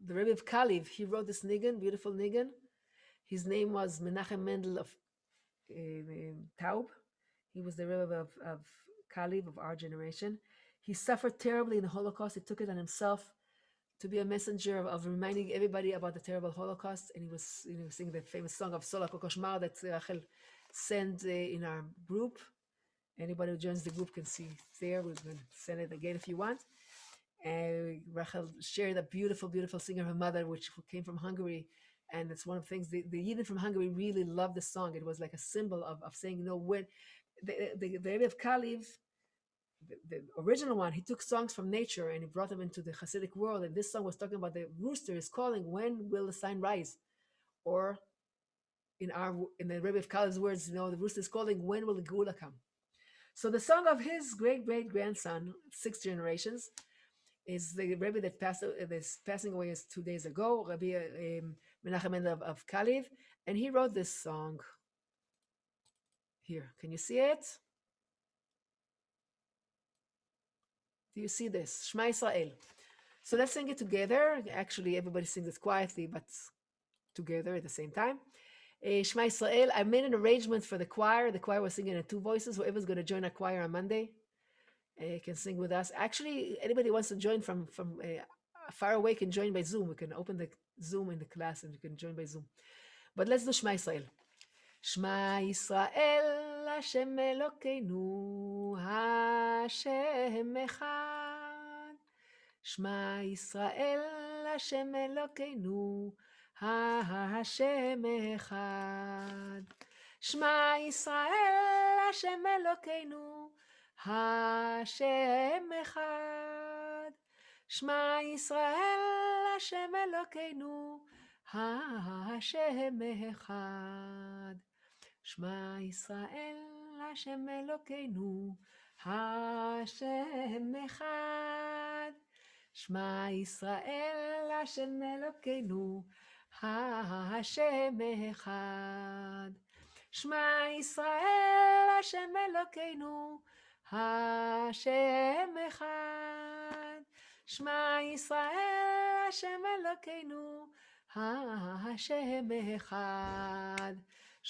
the Rabbi of Kalev. He wrote this nigun, beautiful nigun. His name was Menachem Mendel of Taub. He was the Rabbi of Kalev of our generation. He suffered terribly in the Holocaust. He took it on himself to be a messenger of reminding everybody about the terrible Holocaust. And he was singing the famous song of Sola Kokoshmar that Rachel sent in our group. Anybody who joins the group can see there. We're going to send it again if you want. Rachel shared a beautiful, beautiful singer, her mother, which came from Hungary. And it's one of the things, the Yidden from Hungary really loved the song. It was like a symbol of saying, when the Rebbe of Kalev, the original one, he took songs from nature and he brought them into the Hasidic world. And this song was talking about the rooster is calling, when will the sun rise? Or in the Rebbe of Kalev's words, the rooster is calling, when will the Geula come? So the song of his great-great-grandson, 6 generations, is the Rebbe that is passing away 2 days ago, Rabbi Menachem Mendel of Kalev, and he wrote this song. Here, can you see it? Do you see this? Shema Yisrael. So let's sing it together. Actually, everybody sings it quietly, but together at the same time. Shema Yisrael. I made an arrangement for the choir. The choir was singing in 2 voices. Whoever's going to join our choir on Monday can sing with us. Actually, anybody who wants to join from far away can join by Zoom. We can open the Zoom in the class and you can join by Zoom. But let's do Shema Yisrael. Shema Yisrael, Hashem Elokeinu, Hashem Echad. Shema Yisrael, Hashem Elokeinu, Hashem Echad. Shema Yisrael, Hashem Elokeinu, Hashem Echad. Shema Yisrael, Hashem Elokeinu, Hashem Echad. Shema Yisrael, Hashem Elokeinu, Hashem Echad. Shema Yisrael, Hashem Elokeinu, Hashem Echad. Shema Yisrael, Hashem Elokeinu, Hashem Echad. Shema Yisrael, Hashem Elokeinu, Hashem Echad.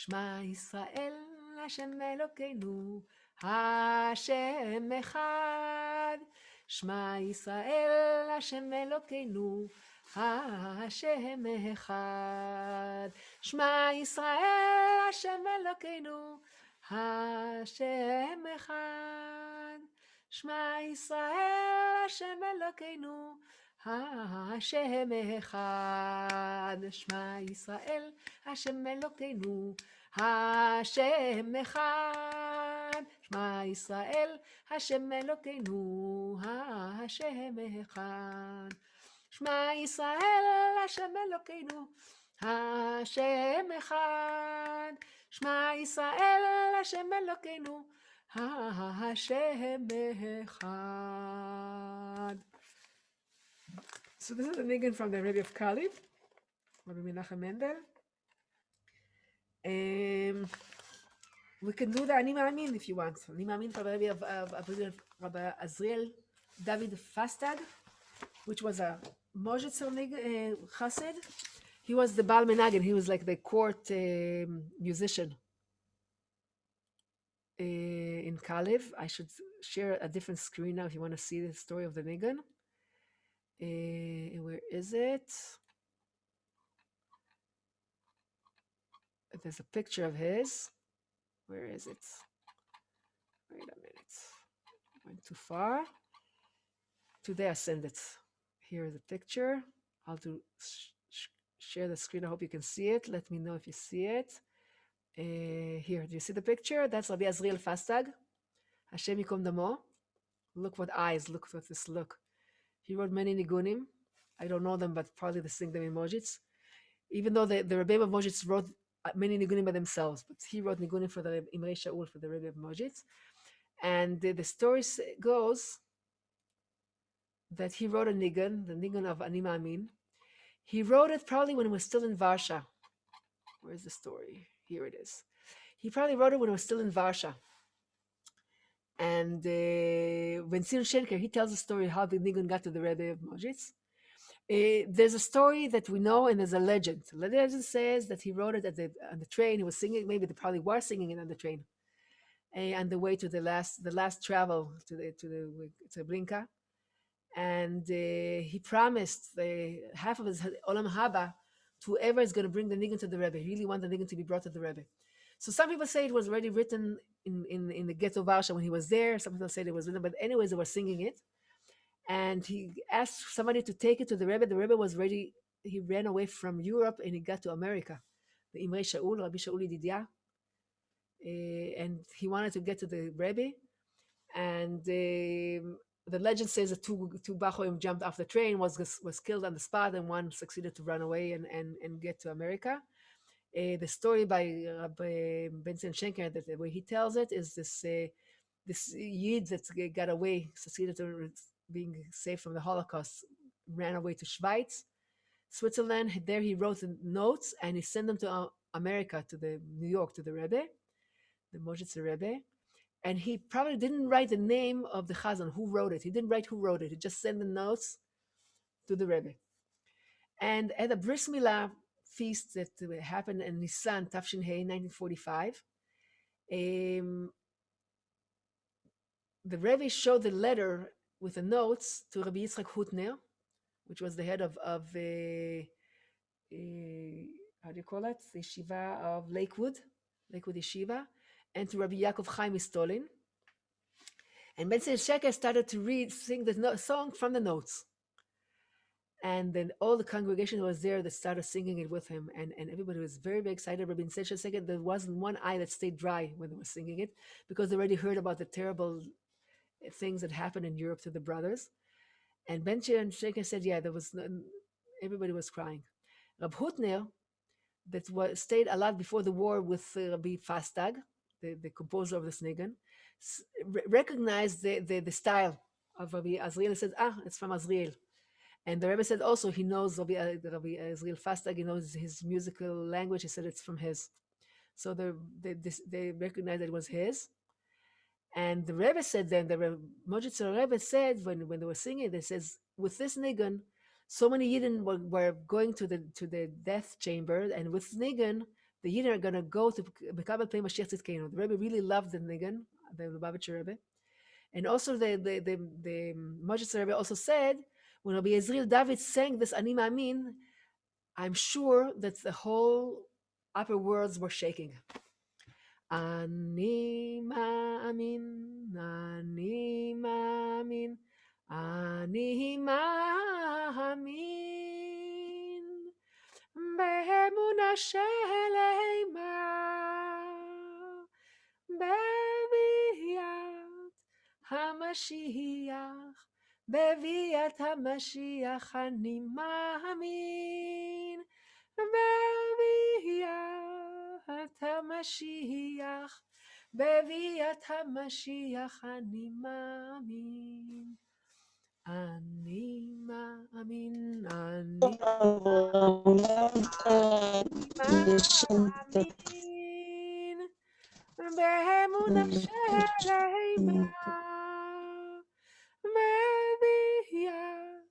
Shema Yisrael, Hashem Elokeinu, Hashem Echad. Shema Yisrael, Hashem Elokeinu, Hashem Echad. Shema Yisrael, Hashem Elokeinu, Hashem Echad. Shema Yisrael, Hashem Elokeinu, Hashem Echad. Shema Yisrael, Hashem Elokeinu, Hashem Echad. Shema Yisrael, Hashem Elokeinu, Hashem Echad. Shema Yisrael, Hashem Elokeinu, Hashem Echad. Shema Yisrael, Hashem Elokeinu, Hashem Echad. So this is the nigun from the Rabbi of Kalev, Rabbi Menachem Mendel. We can do the Ani Ma'amin if you want. Ani Ma'amin from the Rabbi of Rabbi Azriel David Fastad, which was a Mojitzer Chassid. He was the Baal Menagin. He was like the court musician in Kalev. I should share a different screen now if you want to see the story of the nigun. Where is it? There's a picture of his. Where is it? Wait a minute. Went too far. Today I send it. Here is a picture. I'll share the screen. I hope you can see it. Let me know if you see it. Here, do you see the picture? That's Rabbi Azriel Fastag. Hashem Yikom Damo. Look what eyes, look what this look. He wrote many nigunim. I don't know them, but probably they sing them in Mojitz. Even though the Rebbe of Mojitz wrote many nigunim by themselves, but he wrote nigunim for the Imrei Shaul, for the Rebbe of Mojitz. And the story goes that he wrote a nigun, the nigun of Ani Ma'amin. He wrote it probably when he was still in Varsha. Where's the story? Here it is. He probably wrote it when he was still in Varsha. And when Tzir Schenker, he tells the story how the nigun got to the Rebbe of Mojitz. There's a story that we know, and there's a legend. The legend says that he wrote it on the train. He was singing. Maybe they probably were singing it on the train, on the way to the last travel to Brinka, and he promised half of his Olam Haba to whoever is going to bring the nigun to the Rebbe. He really wanted the nigun to be brought to the Rebbe. So some people say it was already written in the ghetto Varsha when he was there. Some people say it was written, but anyways, they were singing it. And he asked somebody to take it to the Rebbe. The Rebbe was ready. He ran away from Europe and he got to America. The Imrei Shaul, Rabbi Shaul Yididia. And he wanted to get to the Rebbe. And the legend says that two Bachoim jumped off the train, was killed on the spot, and one succeeded to run away and get to America. The story by Rabbi Benson Schenker, that the way he tells it, is this Yid that got away, succeeded to being saved from the Holocaust, ran away to Schweiz, Switzerland. There he wrote notes and he sent them to America, to the New York, to the Rebbe, the Mojitz Rebbe. And he probably didn't write the name of the Chazan, who wrote it. He didn't write who wrote it. He just sent the notes to the Rebbe. And at a Bris Milah feast that happened in Nisan, Tafshin Hei, 1945, the Rebbe showed the letter with the notes to Rabbi Yitzchak Hutner, which was the head of how do you call it? The Yeshiva of Lakewood Yeshiva, and to Rabbi Yaakov Chaim Istolin. And Ben Sheker started to sing the song from the notes. And then all the congregation was there that started singing it with him. And everybody was very, very excited. Rabbi Sheker, there wasn't one eye that stayed dry when they were singing it, because they already heard about the terrible things that happened in Europe to the brothers. And Ben Sheker said, yeah, everybody was crying. Rab Hutner, that stayed a lot before the war with Rabbi Fastag, the composer of the Snigan, recognized the style of Rabbi Azriel and said, it's from Azriel. And the Rebbe said also he knows Rabbi Azriel Fastag, he knows his musical language. He said it's from his. So they recognized that it was his. And the Rebbe said then, the Mojitz Rebbe said when they were singing, they says, with this nigun, so many Yidden were going to the death chamber, and with nigun, the Yidden are going to go to Mekabel Pnei Mashiach Tzidkeinu. The Rebbe really loved the nigun, the Lubavitcher Rebbe. And also the Mojitz Rebbe also said, when Rabbi Yezriel David sang this Ani Ma'amin, I'm sure that the whole upper worlds were shaking. Ani Ma'amin, Ani Ma'amin, Ani Ma'amin, Be'emunah Shelema, Be'viat HaMashiach, Be'viat HaMashiach, Ani Ma'amin, Be'viat HaMashiach, Be'viat HaMashiach, Ani Ma'amin. Ani Ma'amin, Ani Ma'amin, Be'emunah Shelema, Be'viat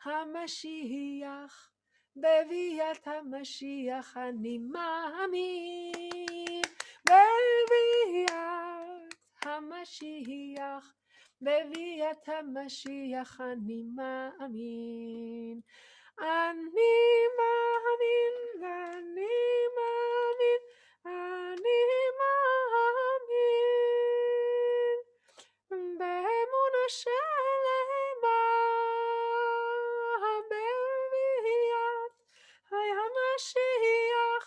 HaMashiach, Be'viat HaMashiach, Ani Ma'amin, Be'viat HaMashiach, Be'viat HaMashiach, Ani Ma'amin. Ani Ma'amin, Ani Ma'amin, Ani Ma'amin, Be'emunah Shelema, Be'viat HaMashiach,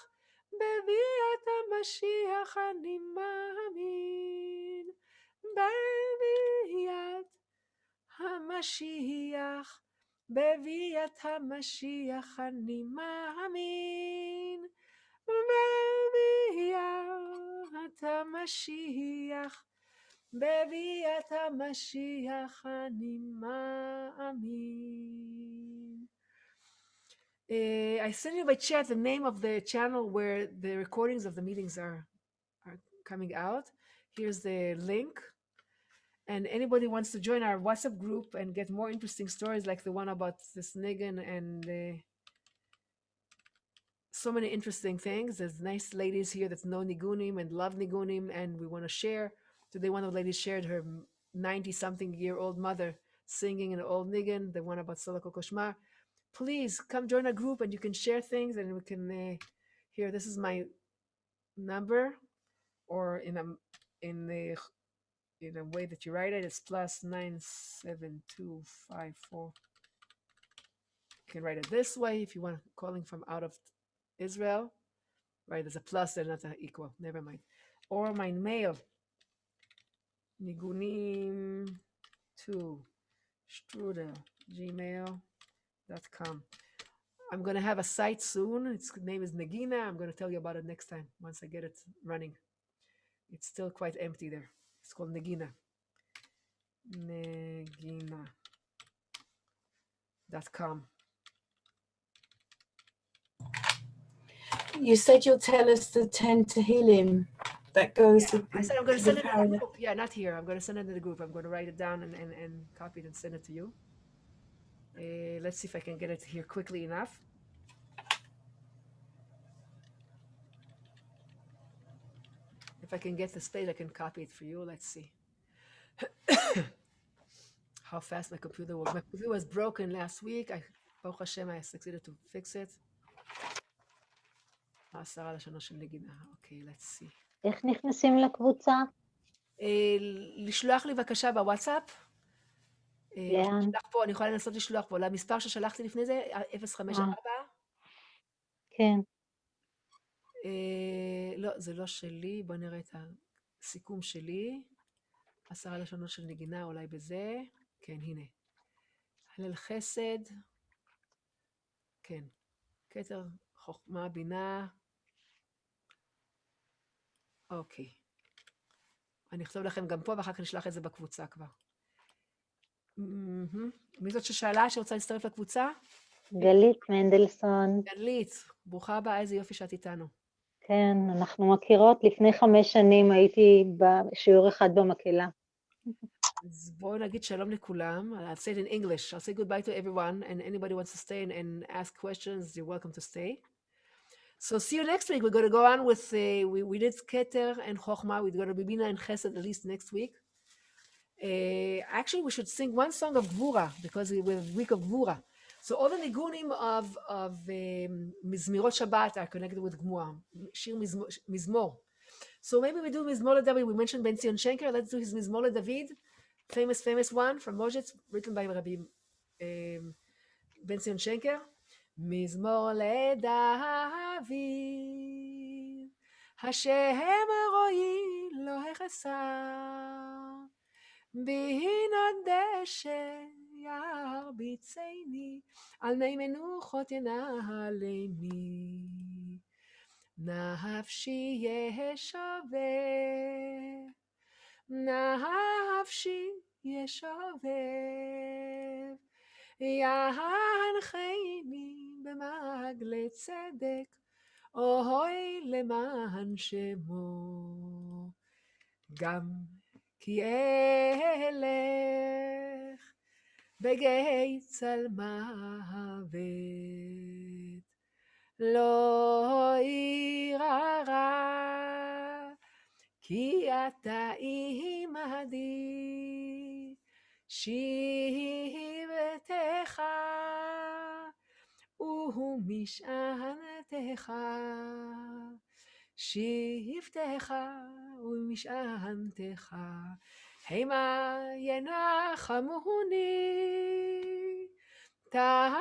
Be'viat HaMashiach, אני מאמין בביאת המשיח, בביאת המשיח אני מאמין, בביאת המשיח, בביאת המשיח אני מאמין. I sent you by chat the name of the channel where the recordings of the meetings are coming out. Here's the link. And anybody wants to join our WhatsApp group and get more interesting stories like the one about this Nigan and so many interesting things. There's nice ladies here that know Nigunim and love Nigunim, and we want to share. Today, one of the ladies shared her 90-something-year-old mother singing an old Nigan, the one about Soloko Chochma. Please come join our group and you can share things and we can here. This is my number, or in a way that you write it, it's +97254. You can write it this way if you want calling from out of Israel. Right, there's a plus there, not an equal. Never mind. Or my mail, nigunim2@gmail.com. I'm going to have a site soon. Its name is Negina. I'm going to tell you about it next time once I get it running. It's still quite empty there. It's called Negina. Negina.com. You said you'll tell us the 10 Tehillim that goes with I said I'm going to send it in the group. Yeah, not here. I'm going to send it in the group. I'm going to write it down and copy it and send it to you. Let's see if I can get it here quickly enough. If I can get the space, I can copy it for you. Let's see how fast my computer was. My computer was broken last week. Baruch Hashem, I succeeded to fix it. Okay, let's see. איך נכנסים לקבוצה? לשלוח לי בבקשה בוואטסאפ. לאן? אני יכולה לנסות לשלוח פה, למספר ששלחתי לפני זה, 054. כן. לא, זה לא שלי, בוא נראה את הסיכום שלי. 10 לשונות של נגינה, אולי בזה. כן, הנה. הלל חסד. כן. כתר, חוכמה, בינה. אוקיי. אני אכתוב לכם גם פה, ואחר כך נשלח את זה בקבוצה כבר. מי זאת ששאלה שרוצה להצטרף לקבוצה? גלית מנדלסון. גלית, ברוכה הבאה, איזה יופי שאת איתנו. כן, אנחנו מכירות. לפני 5 שנים הייתי בשיעור אחד במקהלה. אז בואו נגיד שלום לכולם. I'll say it in English. I'll say goodbye to everyone, and anybody wants to stay and ask questions, you're welcome to stay. So see you next week. We're going to go on with, we did Keter and Chochma. We're going to be Bina and Chesed at least next week. Actually, we should sing one song of Gvura, because we're the week of Gvura. So all the nigunim of Mizmirot Shabbat are connected with Gvura. Shir Mizmor. So maybe we do Mizmor David. We mentioned Ben Zion Shenker. Let's do his Mizmor David, famous one from Mojitz, written by Rabbi Ben Zion Shenker. מזמור לדוד, השם רואי לא החסר, בהינות דשא ירביצני, על מי מנוחות ינהלני, נפשי ישובב, נפשי ישובב, יהנחני במעגלי צדק, אוי למען שמו, גם כי אלך בגיא צל מוות, לא אירא רע, כי אתה עמדי, שבטך ומשענתך, שבטך ומשענתך, המה ינחמוני, תערוך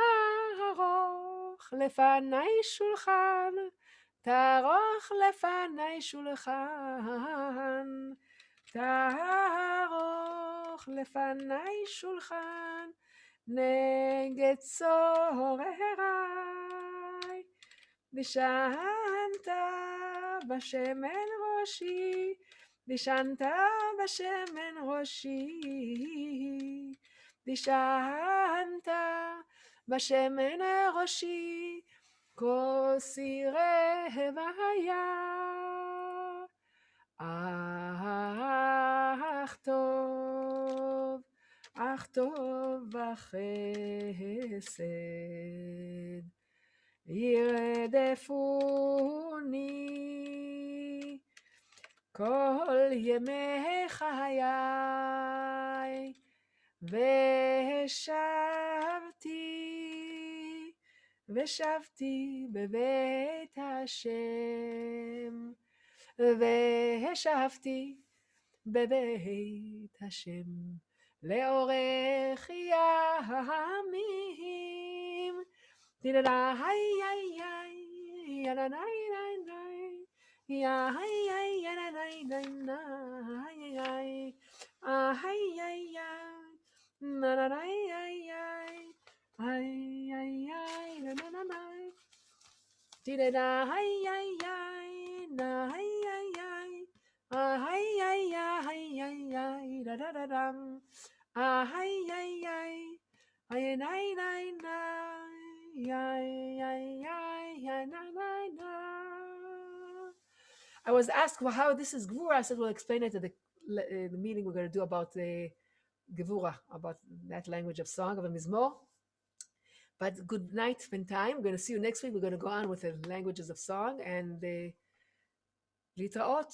לפני שולחן, תערוך לפני שולחן, תערוך לפני שולחן, נגד צורריי. דשנת בשמן ראשי, דשנת בשמן ראשי, דשנת בשמן ראשי, כוסי רבהיה. אך טוב בחסד, ירדפוני כל ימי חיי, ושבתי בבית השם, ושבתי בבית השם לאורך ימים. תדלה היי היי היי ילה ניי ניי ניי יא היי היי ילה ניי ניי ניי היי היי היי נה נה ניי היי היי היי היי היי נה נה ניי תדלה היי היי היי נה היי היי היי היי היי היי היי היי דה דה דה דם היי היי היי היי ניי ניי ניי I was asked how this is Gevura. I said we'll explain it at the meeting we're going to do about Gevura, about that language of song, of a mizmor. But good night, spend time. We're going to see you next week. We're going to go on with the languages of song and litraot.